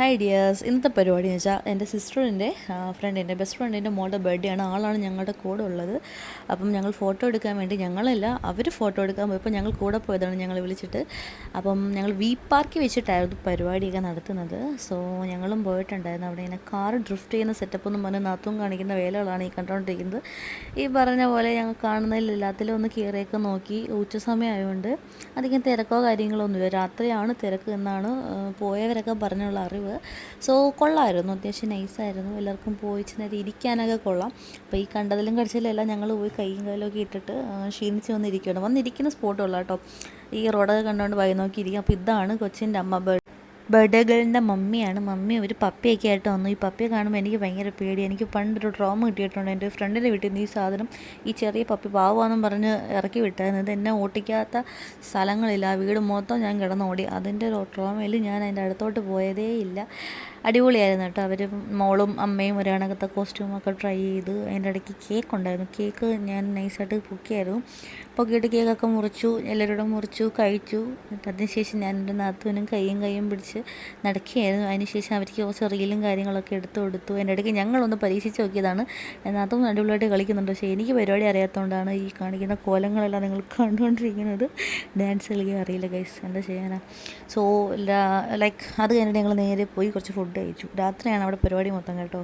Hi dears, ഇന്നത്തെ പരിപാടി എന്ന് വെച്ചാൽ എൻ്റെ സിസ്റ്ററിൻ്റെ ഫ്രണ്ടിൻ്റെ ബെസ്റ്റ് ഫ്രണ്ടിൻ്റെ മോളുടെ ബർത്ത്ഡേ ആണ്. ആളാണ് ഞങ്ങളുടെ കൂടെ ഉള്ളത്. അപ്പം ഞങ്ങൾ ഫോട്ടോ എടുക്കാൻ വേണ്ടി ഞങ്ങളല്ല, അവർ ഫോട്ടോ എടുക്കാൻ പോയപ്പോൾ ഞങ്ങൾ കൂടെ പോയതാണ് ഞങ്ങളെ വിളിച്ചിട്ട്. അപ്പം ഞങ്ങൾ വി പാർക്കിൽ വെച്ചിട്ടായിരുന്നു പരിപാടിയൊക്കെ നടത്തുന്നത്. സോ ഞങ്ങളും പോയിട്ടുണ്ടായിരുന്നു. അവിടെ ഇങ്ങനെ കാർ ഡ്രിഫ്റ്റ് ചെയ്യുന്ന സെറ്റപ്പ് ഒന്നും പറഞ്ഞ് നാത്തും കാണിക്കുന്ന വേലകളാണ് ഈ കണ്ടുകൊണ്ടിരിക്കുന്നത്. ഈ പറഞ്ഞ പോലെ ഞങ്ങൾ കാണുന്നതിൽ എല്ലാത്തിലും ഒന്ന് കയറിയൊക്കെ നോക്കി. ഉച്ച സമയമായതുകൊണ്ട് അധികം തിരക്കോ കാര്യങ്ങളോ ഒന്നുമില്ല. രാത്രിയാണ് തിരക്ക് എന്നാണ് പോയവരൊക്കെ പറഞ്ഞുള്ള അറിവ്. സോ കൊള്ളായിരുന്നു, അത്യാവശ്യം നൈസായിരുന്നു. എല്ലാവർക്കും പോയി നേരം ഇരിക്കാനൊക്കെ കൊള്ളാം. അപ്പോൾ ഈ കണ്ടതിലും കടിച്ചതിലും എല്ലാം ഞങ്ങൾ പോയി കൈയും കാലമൊക്കെ ഇട്ടിട്ട് ക്ഷീണിച്ച് വന്നിരിക്കുന്ന സ്പോട്ടുള്ള കേട്ടോ. ഈ റോഡൊക്കെ കണ്ടുകൊണ്ട് വഴി നോക്കിയിരിക്കും. അപ്പോൾ ഇതാണ് കൊച്ചിൻ്റെ അമ്മ, ബർത്ത്ഡേ ഗേളിൻ്റെ മമ്മിയാണ്. മമ്മി ഒരു പപ്പിയൊക്കെ ആയിട്ട് വന്നു. ഈ പപ്പിയെ കാണുമ്പോൾ എനിക്ക് ഭയങ്കര പേടി. എനിക്ക് പണ്ടൊരു ട്രോമ കിട്ടിയിട്ടുണ്ട്. എൻ്റെ ഫ്രണ്ടിൻ്റെ വീട്ടിൽ നിന്ന് ഈ സാധനം, ഈ ചെറിയ പപ്പി പാവമാണെന്നും പറഞ്ഞ് ഇറക്കി വിട്ടായിരുന്നു. ഇത് എന്നെ ഓട്ടിക്കാത്ത സ്ഥലങ്ങളില്ല. ആ വീട് മൊത്തം ഞാൻ കിടന്നോടി. അതിൻ്റെ ഒരു ട്രോമയിൽ ഞാൻ അതിൻ്റെ അടുത്തോട്ട് പോയതേ ഇല്ല. അടിപൊളിയായിരുന്നു കേട്ടോ. അവർ മോളും അമ്മയും ഒരു കണക്കത്തെ കോസ്റ്റ്യൂമൊക്കെ ട്രൈ ചെയ്ത്. അതിൻ്റെ ഇടയ്ക്ക് കേക്ക് ഉണ്ടായിരുന്നു. കേക്ക് ഞാൻ നൈസായിട്ട് പൊക്കിയായിരുന്നു. പൊക്കിയിട്ട് കേക്കൊക്കെ മുറിച്ചു, എല്ലാവരോടും മുറിച്ചു, കഴിച്ചു. അതിനുശേഷം ഞാൻ എൻ്റെ നാത്തുവിനും കയ്യും പിടിച്ച് നടക്കുകയായിരുന്നു. അതിനുശേഷം അവർക്ക് കുറച്ച് റീലും കാര്യങ്ങളൊക്കെ എടുത്തു കൊടുത്തു. എൻ്റെ ഇടയ്ക്ക് ഞങ്ങളൊന്ന് പരീക്ഷിച്ച് നോക്കിയതാണ്. നാത്തും അടിപൊളിയായിട്ട് കളിക്കുന്നുണ്ട്. പക്ഷേ എനിക്ക് പരിപാടി അറിയാത്തതുകൊണ്ടാണ് ഈ കാണിക്കുന്ന കോലങ്ങളെല്ലാം നിങ്ങൾ കണ്ടുകൊണ്ടിരിക്കുന്നത്. ഡാൻസ് കളിക്കാൻ അറിയില്ല ഗൈസ്, എന്താ ചെയ്യാനാ. സോ ലൈക്ക് അത് കഴിഞ്ഞിട്ട് ഞങ്ങൾ നേരെ പോയി കുറച്ച് ഫുഡ് കഴിച്ചു. രാത്രിയാണ് അവിടെ പരിപാടി മൊത്തം കേട്ടോ.